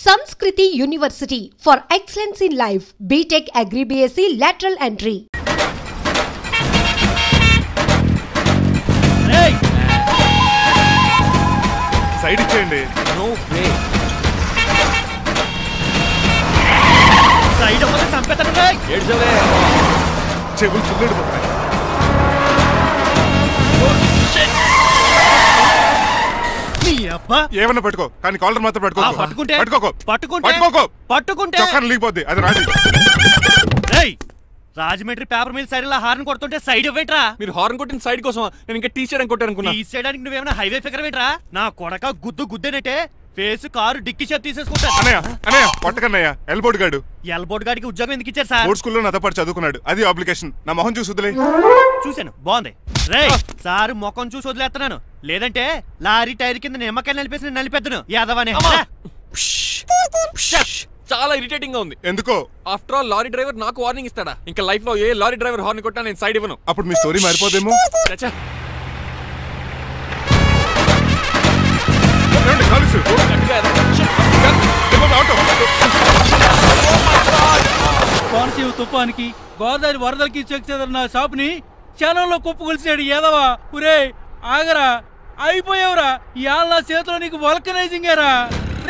Sanskriti University for excellence in life. BTech Agri BSc lateral entry. Hey! Side icheyandi. No way. Side avvale sampetanu ray. Edjave. చెవులు చిల్లుడిపోతాయి. ఏమన్నా పట్టుకో కానీ caller మాత్రం పట్టుకుంటే చొక్కాను లీగిపోద్ది అది రాజీ. Rajahmundry paper mill side horn కొడుతుంటే సైడ్ ఇవ్వేట్రా. మీరు హార్న్ కొట్టిన సైడ్ కోసం నేను ఇంకా టీ చేయడానికి కొట్టారనుకున్నా. టీ చేయడానికి నువ్వేమైనా హైవే ఫిగర్ వేట్రా. నా కొడక గుద్దేనట్టే ఫేస్ కారు డిక్కి షేప్ తీసేసుకుంటా. అన్నయ్య కొట్టకన్నయ్య ఎల్బోర్డ్ గాడు. ఎల్బోర్డ్ గాడికి ఉద్యోగం ఎందుకు ఇచ్చారు సార్? బోర్డ్ స్కూల్లో నాతో పాటు చదువుకున్నాడు. అది అప్లికేషన్. నా మొహం చూసి వదిలే. చూశాను బాగుంది. రే సారు మొఖం చూసి వదిలేస్తున్నాను, లేదంటే లారీ టైర్ కింద నిమ్మకాయ నలిపేసి నలిపెద్దను యాదవనే. చాలా ఇరిటేటింగ్ గా ఉంది. ఎందుకో? ఆఫ్టర్ ఆల్ లారీ డ్రైవర్ నాకు వార్నింగ్ ఇస్తాడా? ఇంకా లైఫ్ లో ఏ లారీ డ్రైవర్ హార్న్ కొట్టా నేను సైడ్ ఇవ్వను. అప్పుడు మీ స్టోరీ మారిపోదేమో. కోనసీమ తుఫానికి గోదావరి వరదలకి చెక్ చెదరిన షాప్ ని క్షణంలో కుప్పగొలిసాడు ఏదవా. ఒరే ఆగరా, అయిపోయావురా. ఇవాళ నా చేతిలో నీకు వల్కనైజింగ్ ఏరా.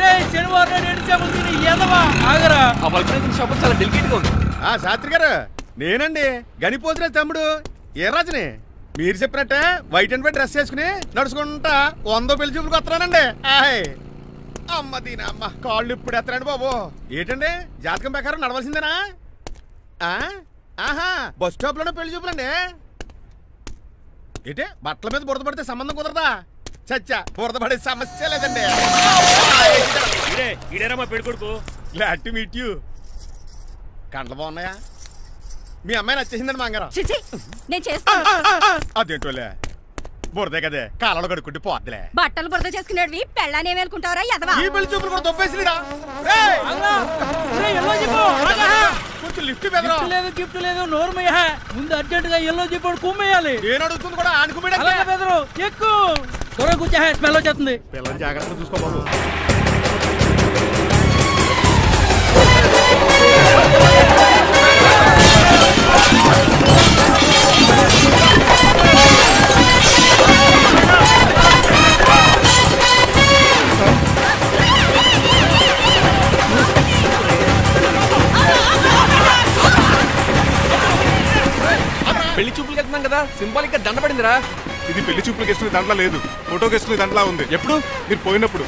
రే శనివారం నాడు చేపలు తిని ఏదవా ఆగరా. ఆ వల్కనైజింగ్ షాప్ చాలా డెలికేట్ గా ఉంది. శాస్త్రి గారు నేనండి గనిపోతున్న తమ్ముడు ఏరాజుని. మీరు చెప్పినట్టే వైట్ అండ్ వైట్ డ్రెస్ వేసుకుని నడుచుకుంటా 100 పెళ్లి చూపులకు వస్తున్నానండి. అమ్మ దీని అమ్మ కాళ్ళు ఇప్పుడు ఎత్తరండి బాబు. ఏంటండి జాతకం ప్రకారం నడవలసిందేనా? ఆహా బస్ స్టాప్ లోనే పెళ్లి చూపులండి. ఏంటి బట్టల మీద బురద పడితే సంబంధం కుదరదా? చచ్చా బురద పడే సమస్య లేదండి. Glad to meet you. కండ్లు బాగున్నాయా? మీ అమ్మాయి నచ్చేసిందండి మంగారం. అదేంటోలే బురదే కదే కాలంలో కడుక్కుంటే పోద్దులే. బట్టలు బురద చేసుకునేవి పెళ్ళాన్ని ఏమనుకుంటారా ఎదవా? ఈ పెళ్లి చూపులు కూడా దొబ్బేసిరా. కొంచెం లిఫ్ట్ లేదు గిఫ్ట్ లేదు నోరుమయ్య. ముందు అర్జెంట్ గా ఎల్లో చెప్పాడు కుమ్మేయాలి. నేను అడుగుతుంది కూడా ఆనుకుమేడా. ఎక్కువ త్వరగా కూర్చో, స్మెల్ వచ్చేస్తుంది. పిల్లలు జాగ్రత్తగా చూసుకోబాబు. పెళ్లి చూపులకి వెళ్తున్నాం కదా, సింబాలిక్ గా దండ పడిందిరా. ఇది పెళ్లి చూపులకు వేసుకునే దాంట్లో లేదు, ఫోటోకి వేసుకునే దాంట్లో ఉంది. ఎప్పుడు? మీరు పోయినప్పుడు.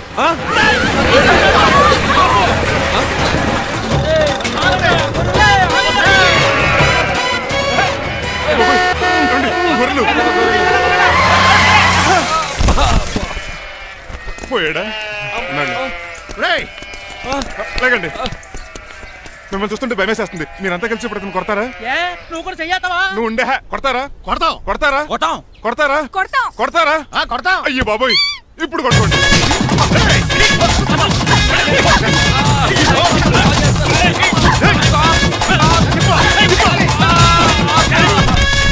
పోయాడా? లేకండి, మిమ్మల్ని చూస్తుంటే భయమేసేస్తుంది. మీరంతా కలిసి ఇప్పుడు అతను కొడతారా? నువ్వు కూడా చెయ్యతావా? నువ్వు ఉండే కొడతారా? కొడతాం కొడతారా? కొడతాం కొడతారా? కొడతారా? కొడతాం. అయ్యో బాబోయ్, ఇప్పుడు కొట్టుకోండి.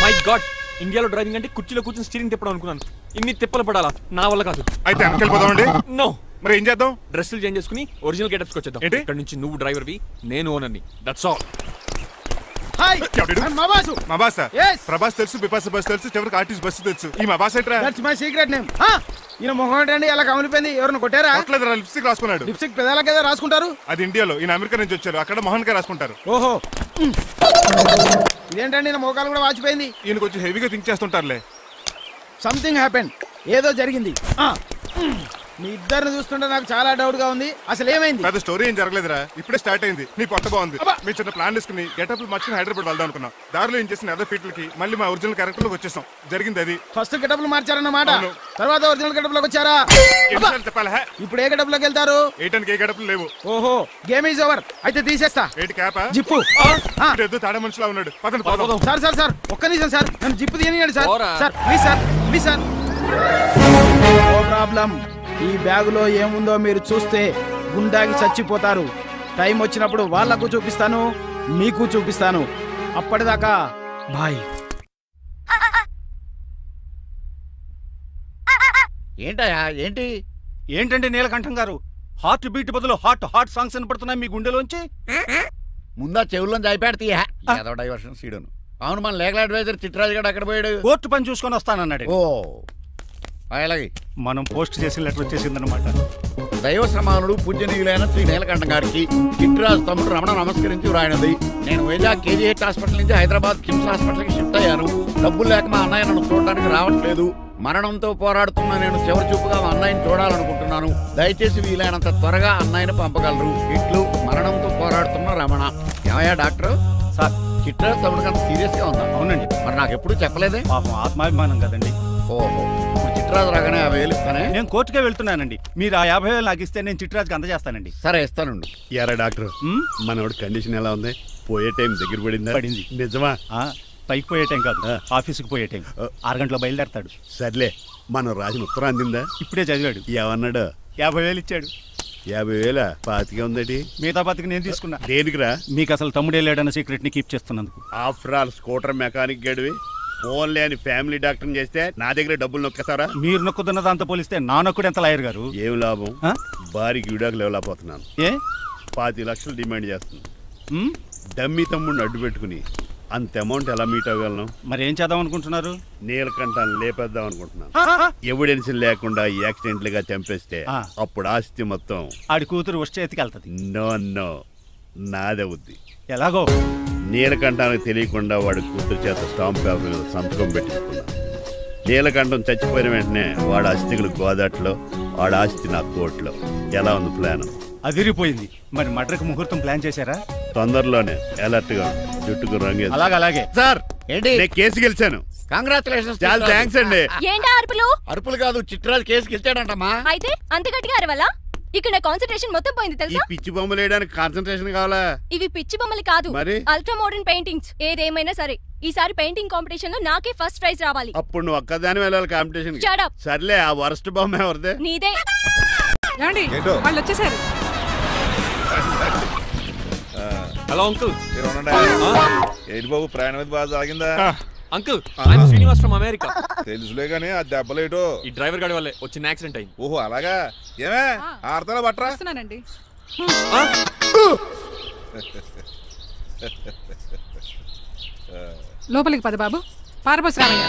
మై గాడ్, ఇండియాలో డ్రైవింగ్ అంటే కుర్చీలో కూర్చొని స్టీరింగ్ తిప్పడం అనుకున్నాను. ఇన్ని తిప్పలు పడాలా? నా వల్ల కాదు. అయితే వెనకెళ్ళిపోదామండి. నో. మరి ఏం చేద్దాం? డ్రెస్సులు చేంజ్ చేసుకుని ఒరిజినల్ గెటప్స్కి వచ్చేద్దాం. ఏంటి? ఇక్కడ నుంచి నువ్వు డ్రైవర్వి, నేను ఓనర్ని. That's all. మా బాస్ ప్రభాస్ తెలుసు, బిపాస బస్ తెలుసు, చివరికి ఆర్టిస్ట్ బస్సు తెలుసు. ఈ మా బాస్ ఏంట్రా? That's my secret name. ఈయన మొహం ఏంటండి ఎలా కమిలిపోయింది? ఎవరిని కొట్టారా? కొట్టలేదురా, లిప్స్టిక్ రాసుకున్నాడు. లిప్స్టిక్ పెదాల కదా రాసుకుంటారు. అది ఇండియాలో, ఈయన అమెరికా నుంచి వచ్చారు. అక్కడ మోహన్ గారు రాసుకుంటారు. ఓహో, ఇదేంటండి నా మోకాలు కూడా వాచిపోయింది. ఈయన కొంచెం హెవీగా థింక్ చేస్తుంటారులే. సంథింగ్ హ్యాపెండ్, ఏదో జరిగింది. మీ ఇద్దరిని చూస్తుంటే నాకు చాలా డౌట్ గా ఉంది. అసలు ఏమైంది? పెద్ద స్టోరీ ఏం జరగలేదురా, ఇప్పుడే స్టార్ట్ అయింది. నీ పొట్ట బాగుంది. మీ చిన్న ప్లాన్ తీసుకుని గెటప్ మార్చుకుని హైదరాబాద్ వెళ్దాం అనుకున్నాం. దారిలో ఏం చేసిన అదర్ ఫీట్లకి మళ్ళీ మా ఒరిజినల్ క్యారెక్టర్ లోకి వచ్చేసాం. జరిగింది అది. ఫస్ట్ గెటప్లు మార్చారన్నమాట, తర్వాత ఒరిజినల్ గెటప్ లోకి వచ్చారా? చెప్పాలా? ఇప్పుడు ఏ గెటప్ లోకి వెళ్తారు? ఏ గెటప్లు లేవు. ఓహో, గేమ్ ఈజ్ ఓవర్. అయితే తీసేస్తా. ఏంటి క్యాపా? జిప్పు. తాడా మనిషిలా ఉన్నాడు. పదండి పోదాం. సార్ ఒక్క నిమిషం సార్, నన్ను జిప్పు తీయనియండి sir. Sir please sir. No problem. ఈ బ్యాగులో ఏముందో మీరు చూస్తే గుండాకి చచ్చిపోతారు. టైం వచ్చినప్పుడు వాళ్లకు చూపిస్తాను, మీకు చూపిస్తాను. అప్పటిదాకా బాయ్. ఏంటయ్యా ఏంటి? ఏంటండి నీలకంఠం గారు, హార్ట్ బీట్ బదులు హార్ట్ సాంగ్స్ వినపడుతున్నాయి మీ గుండెలోంచి. ముందా చెవుల్లో జాయిపెడతీయా డైవర్షన్ సీడను. అవును, మన లీగల్ అడ్వైజర్ చిట్రాజు గారు అక్కడ పోయాడు. కోర్టు పని చూసుకొని వస్తానన్నాడు. ఓ అలాగే మనం పోస్ట్ చేసిన లెటర్ వచ్చేసిందనమాట. దైవ సమానుడు పూజనీయులైన శ్రీ నీలకంఠ గారికి చిట్రాజు తమ్ముడు రమణ నమస్కరించి వ్రాయినది. నేను వైజాగ్ కేజీహెచ్ హాస్పిటల్ నుంచి హైదరాబాద్ కిమ్స్ హాస్పిటల్కి షిఫ్ట్ అయ్యాను. డబ్బులు లేక మా అన్నయ్య నన్ను చూడడానికి రావట్లేదు. మరణంతో పోరాడుతున్న నేను చివరి చూపుగా మా అన్నయ్యని చూడాలనుకుంటున్నాను. దయచేసి వీలైనంత త్వరగా అన్నయ్యని పంపగలరు. ఇట్లు మరణంతో పోరాడుతున్న రమణ. ఏమయ్యా డాక్టర్? సార్, చిట్రాజు తమ్ముడు అంత సీరియస్ గా ఉందా? అవునండి. మరి నాకు ఎప్పుడు చెప్పలేదే? పాపం ఆత్మాభిమానం కదండి. ఓహో, చిట్రాజు రాగానే 50,000 ఇస్తానే. నేను కోర్టుకే వెళ్తున్నానండి. మీరు ఆ 50,000 నాకు ఇస్తే నేను చిట్రాజుకి అందజేస్తానండి. సరే ఇస్తానండి. యారా డాక్టర్, మనోడి కండిషన్ ఎలా ఉంది? పోయే టైం దగ్గర పడింది. నిజమా? పైకి పోయే టైం కాదు, ఆఫీస్కి పోయే టైం. 6 గంటలో బయలుదేరతాడు. సర్లే, మనం రాసిన ఉత్తరం అందిందా? ఇప్పుడే చదివాడు. ఏమన్నాడు? 50,000 ఇచ్చాడు. 50,000 పాతిగా ఉందటి. మిగతా పాతికి నేను తీసుకున్నా. దేనికిరా? మీకు అసలు తమ్ముడే లేడన్న సీక్రెట్ ని కీప్ చేస్తున్నందుకు. ఆఫ్టర్ ఆల్ స్కూటర్ మెకానిక్ గడివి ఫోన్ లేని ఫ్యామిలీ డాక్టర్ చేస్తే నా దగ్గర డబ్బులు నొక్కేస్తారా? మీరు నొక్కుతున్న దాంతో పోలిస్తే నా నొక్కుడు ఎంత లాయర్ గారు? ఏం లాభం? భారీకి విడాకులు ఇవ్వలేకపోతున్నాను. ఏ 5 లక్షలు డిమాండ్ చేస్తుంది. డమ్మీ తమ్ముడిని అడ్డు పెట్టుకుని అంత అమౌంట్ ఎలా మీట్ అవ్వగలను? మరి ఏం చేద్దాం అనుకుంటున్నారు? నీలకంఠాన్ని లేపేద్దాం అనుకుంటున్నాను. ఎవిడెన్స్ లేకుండా యాక్సిడెంట్ గా చంపేస్తే అప్పుడు ఆస్తి మొత్తం ఆడి కూతురు వచ్చే ఎత్తికెళ్తుంది. నో, నాదవుద్ది. ఎలాగో నీలకంఠానికి తెలియకుండా వాడి కూతురు చేత స్టాంప్ పేపర్ సంతకం పెట్టించుకున్నాను. నీలకంఠం చచ్చిపోయిన వెంటనే వాడి అస్థికులు గోదాట్లో, వాడి ఆస్తి నా కోర్టులో. ఎలా ఉంది ప్లాన్? అదిరిపోయింది. మరి మర్డర్కి ముహూర్తం ప్లాన్ చేశారా? తొందరలోనే. అలర్ట్ గా జుట్టుకు రంగే. అలాగే సార్, ఏంటి? నేను కేసు గెలిచాను. కంగ్రాచులేషన్స్. చాలా థ్యాంక్స్ అండి. ఏంటా అరుపులు? అరుపులు కాదు, చిట్రాజు కేసు గెలిచాడంటమ్మా. అయితే అంత గట్టిగా అరవాలా? ఇక్కడ కాన్సంట్రేషన్ మొత్తం పోయింది తెలుసా? పిచ్చి బొమ్మలు వేయడానికి కాన్సంట్రేషన్ కావాలా? ఇవి పిచ్చి బొమ్మలు కాదు, మరి అల్ట్రా మోడర్న్ పెయింటింగ్స్. ఏదేమైనా సరే ఈసారి పెయింటింగ్ కాంపిటీషన్ లో నాకే ఫస్ట్ ప్రైజ్ రావాలి. అప్పుడు నువ్వు ఒక్కదాని వెళ్ళాలి కాంపిటీషన్. సర్లే, ఆ వరస్ట్ బొమ్మ ఎవరిదే? నీదే. వాళ్ళు వచ్చేసారు. Hello uncle. ఏంటి బాబు, ప్రయాణం మీద బాగా సాగిందా? Uncle, I'm Srinivas from America. తెలుసులే గానీ ఆ దెబ్బలేటో ఈ డ్రైవర్ గాడి వల్లే వచ్చిన యాక్సిడెంట్ అయింది. ఓహో అలాగా. ఏమే ఆడతారా బట్రా? లోపలికి పద బాబు. పారబోస్ రామయ్య.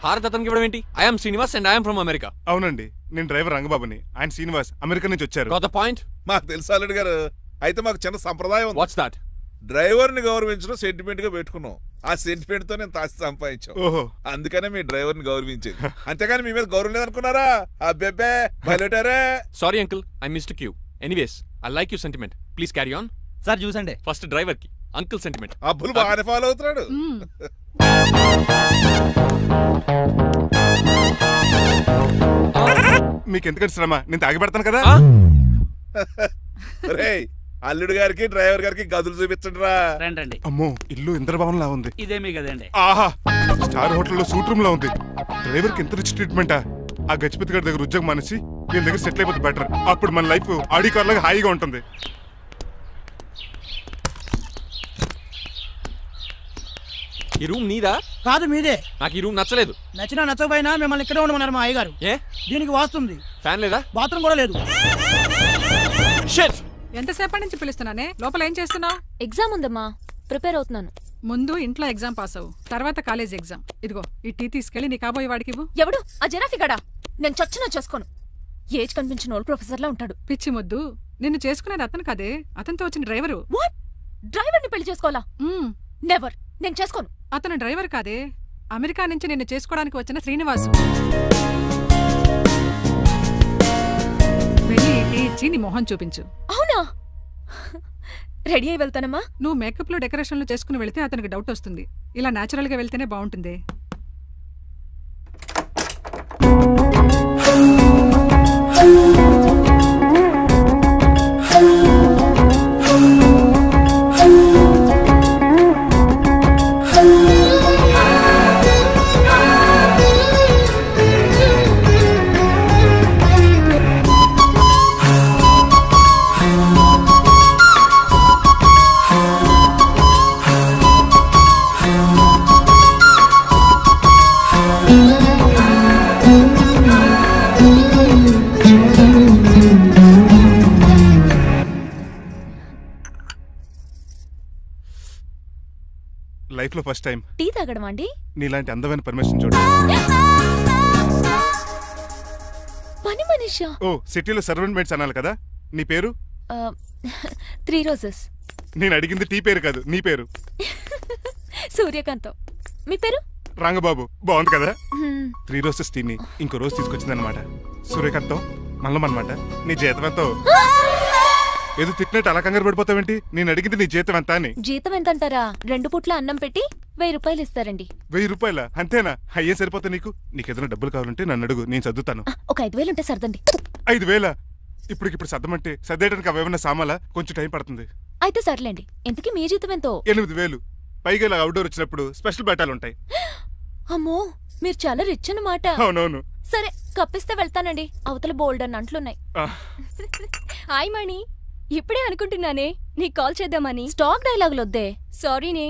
హారత్ అతనికి ఇవ్వడం ఏంటి? I'm Srinivas and I'm from America. అవునండి, నేను డ్రైవర్ రంగబాబుని. ఆయన శ్రీనివాస్ అమెరికా నుంచి వచ్చారు. Got the point? మాకు తెలుసు అల్లుడు గారు. అయితే మాకు చిన్న సంప్రదాయం. What's that? డ్రైవర్ ని గౌరవించడం సెంటిమెంట్ గా పెట్టుకున్నాం. ఆ సెంటిమెంట్ తో నేను తాసి సంపాదించాం. ఓహో, అందుకనే మీ డ్రైవర్ ని గౌరవించేది. అంతేగాని మీ మీద గౌరవం లేదనుకున్నారా? అబ్బెబ్బే బయలుటారే. Sorry uncle, I mistake you. Anyways, I like you sentiment. Please carry on. Sir చూసండి. ఫస్ట్ డ్రైవర్ కి అంకుల్ సెంటిమెంట్. అబ్బులు బాగానే ఫాలో అవుతున్నాడు. మీకు ఎందుకంటే శ్రమ, నేను తాగి పెడతాను కదా. రేయ్, అల్లుడు గారికి డ్రైవర్ గారికి గదులు చూపించండి రా. రండి. అమ్మో, ఇల్లు ఇంద్రభవన్ లా ఉంది. ఇదేమీ కదండి. ఆహా, స్టార్ హోటల్లో సూట్ రూమ్ లా ఉంది. డ్రైవర్ కి ఎంత రిచ్ ట్రీట్మెంటా. ఆ గజపతి గారి దగ్గర ఉద్యోగం మానేసి వీళ్ళ దగ్గర సెటిల్ అయిపోతే బెటర్. అప్పుడు మన లైఫ్ ఆడి కార్ లాగా హాయిగా ఉంటుంది. ఈ రూమ్ నీదా? కాదు, మీదే. నాకు ఈ రూమ్ నచ్చలేదు. నచ్చినా నచ్చకపోయినా మిమ్మల్ని ఇక్కడే ఉండమన్నారు మా అయ్యగారు. ఏ దీనికి వాస్తుంది. ఫ్యాన్ లేదా? బాత్రూమ్ కూడా లేదు. ఎంతసేపటి నుంచి పిలుస్తున్నానే? లోపల ఏం చేస్తున్నావు? ఎగ్జామ్ ఉందమ్మా, ప్రిపేర్ అవుతున్నాను. ముందు ఇంట్లో ఎగ్జామ్ పాస్ అవ్వు, తర్వాత కాలేజ్ ఎగ్జామ్. ఇదిగో ఈ టీ తీసుకెళ్లి నీ కాబోయే వాడికి ఇవ్వు. ఎవడు ఆ జరాఫీ గడా? నేను చచ్చినా చేసుకోను. ఏజ్ కనిపించిన ఓల్డ్ ప్రొఫెసర్ లా ఉంటాడు. పిచ్చి ముద్దు, నిన్ను చేసుకునేది అతను కాదే, అతనితో వచ్చిన డ్రైవరు. వాట్? డ్రైవర్ ని పెళ్లి చేసుకోవాలా? నెవర్, నేను చేసుకోను. అతను డ్రైవర్ కాదే, అమెరికా నుంచి నిన్ను చేసుకోవడానికి వచ్చిన శ్రీనివాసు. వెళ్ళి టీ ఇచ్చి నీ మొహం చూపించు. అవునా? రెడీ అయి వెళ్తానమ్మా. నువ్వు మేకప్ లో డెకరేషన్లు చేసుకుని వెళ్తే అతనికి డౌట్ వస్తుంది. ఇలా నేచురల్ గా వెళ్తేనే బాగుంటుంది. లైఫ్ లో ఫస్ట్ టైం టీ తాగడం అండి. నీలాంటి అందమైన పర్మిషన్ చూడు. పని మనిషా? ఓ సిటీలో సర్వెంట్ మేట్స్ అనాలి కదా. నీ పేరు? 3 రోజెస్. నేను అడిగింది టీ పేరు కాదు, నీ పేరు. సూర్యకాంతం. మీ పేరు? రంగబాబు. బాగుంది కదా. 3 రోజెస్ టీని ఇంకో రోజు తీసుకొచ్చిందనమాట. సూర్యకాంతం మల్లం అనమాట. నీ జీతం ఎంతో? ఏదో తిట్టినట్టు అలా కంగారు పడిపోతావేంటి? నేను అడిగింది నీ జీతం ఎంత అని. జీతం ఎంత అంటారా? 2 పూట్ల అన్నం పెట్టి 1000 రూపాయలు ఇస్తారండి. 1000 రూపాయల? అంతేనా? అయ్యే సరిపోతా నీకు. నీకేదైనా డబ్బులు కావాలంటే నన్ను అడుగు, నేను చదువుతాను. ఒక 5000 ఉంటే సర్దండి. 5000? ఇప్పుడు సర్దమంటే సర్దేయడానికి అవేమన్నా సామాలా? కొంచెం టైం పడుతుంది. అయితే సర్లేండి. ఇంతకీ మీ జీతం ఎంతో? 8000. పైగా ఇలా అవుట్డోర్ వచ్చినప్పుడు స్పెషల్ బట్టాలు ఉంటాయి. అమ్మో, మీరు చాలా రిచ్ అన్నమాట. అవునవును. సరే కప్పిస్తే వెళ్తానండి. అవతల బోల్డ్ అన్న అంట్లున్నాయి. హాయ్ మణి. ఇప్పుడే అనుకుంటున్నానే నీకు కాల్ చేద్దామని. స్టాక్ డైలాగులు వద్దే. సారీనే,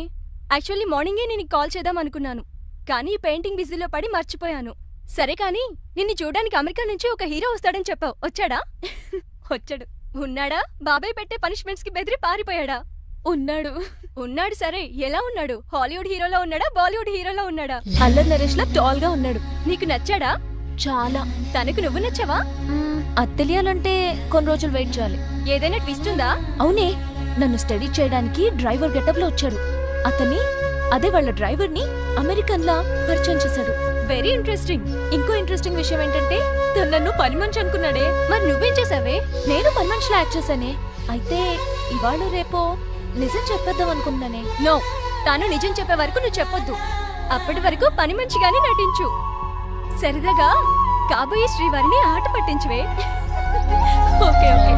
యాక్చువల్లీ మార్నింగే నేను కాల్ చేద్దాం అనుకున్నాను, కానీ ఈ పెయింటింగ్ బిజీలో పడి మర్చిపోయాను. సరే కానీ నిన్ను చూడడానికి అమెరికా నుంచి ఒక హీరో వస్తాడని చెప్పావు. వచ్చాడా? వచ్చాడు. ఉన్నాడా? బాబాయ్ పెట్టే పనిష్మెంట్స్ కి బెదిరి పారిపోయాడా? ఉన్నాడు. ఉన్నాడు. సరే ఎలా ఉన్నాడు? హాలీవుడ్ హీరోలో ఉన్నాడా, బాలీవుడ్ హీరోలో ఉన్నాడా? అల్లరి నరేష్ లా టాల్ గా ఉన్నాడు. నీకు నచ్చాడా? చాలా. తనకు నువ్వు నచ్చావా? అది తెలియాలంటే కొన్ని రోజులు వెయిట్ చేయాలి. ఏదైనా ట్విస్ట్ ఉందా? అవునే, నన్ను స్టడీ చేయడానికి డ్రైవర్ గెటప్ లో వచ్చాడు. అతన్ని, అదే వాళ్ళ డ్రైవర్ ని అమెరికన్ లా పరిచయం చేశాడు. Very interesting. ఇంకో ఇంట్రెస్టింగ్ విషయం ఏంటంటే తను నన్ను పని మనిషి అనుకున్నాడే. మరి నువ్వేం చేసావే? నేను పని మనిషిలా యాక్ట్ చేశానే. అయితే ఇవాళ రేపో నిజం చెప్పేద్దాం అనుకున్నానే. నో, తాను నిజం చెప్పే వరకు నువ్వు చెప్పొద్దు. అప్పటి వరకు పని మనిషిగానే నటించు. సరదాగా కాబోయే శ్రీవారిని ఆట పట్టించువే. Okay okay.